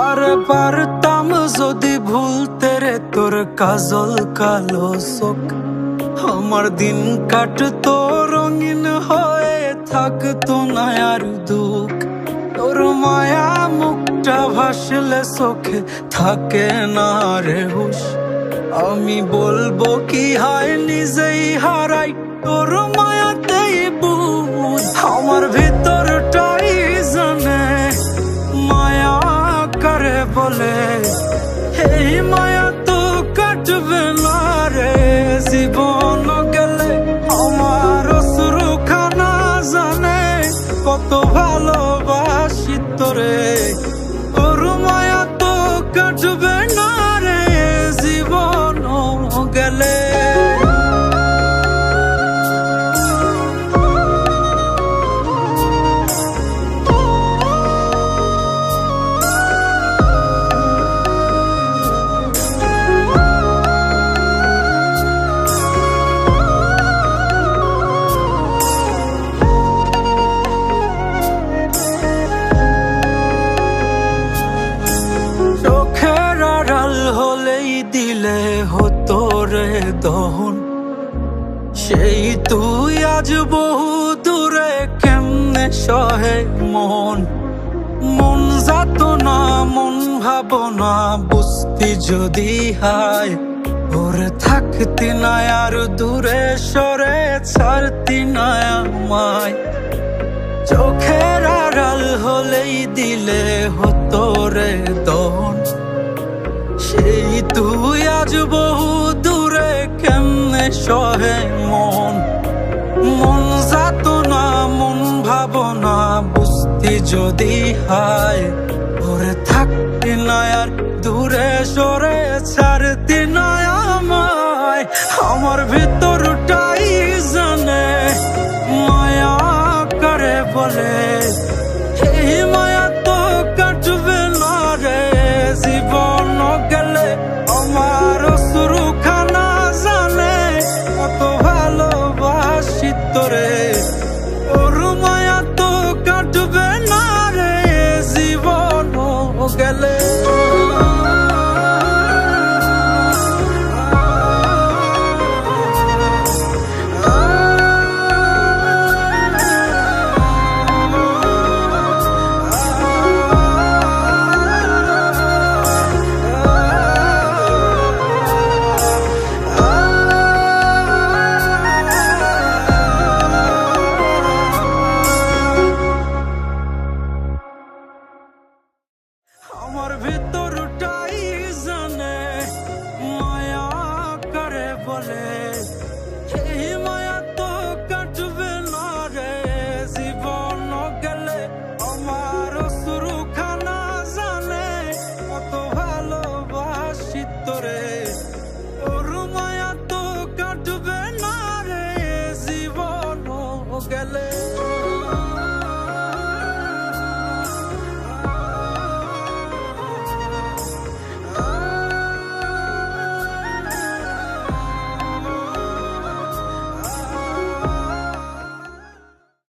আরে পারতাম যদি ভুলতে রে তোর কাজল কালো চোখ, আমার দিন কাটতো রঙিন হয়ে থাকতো না আর দুঃখ। তোর মায়া মুখটা ভাসলে চোখে থাকে না রে হুশ, আমি বলবো কি হয় নিজেই হারাই তোর মায়াতেই বুঝ। আমার ভিতরটাই জানে মায়া করে বলে, এই মায়া তো কাটবে না রে জীবন গেলে। আমার অশ্রুখানা জানে কত ভালোবাসি তোরে, তোর মায়া তো কাটবে না রে জীবন গেলে। দিলে হতো রে দহন, সেই তুই আজ বহু দূরে কেমনে সহে মন। মন যাত না মন ভাবনা বুঝতি যদি হায়, ওরে থাকতি না আর দূরে সরে ছাড়তি না আমায়। চোখের আড়াল হলেই দিলে হতো রে দহন, সেই তুই আজ বহু দূরে কেমনে সহে মন। মন যাত না মন ভাবনা বুঝতি যদি হায়, ওরে থাকতি না আর দূরে সরে ছাড়তি না আমায়। আমার ভিতরটাই জানে মায়া করে বলে,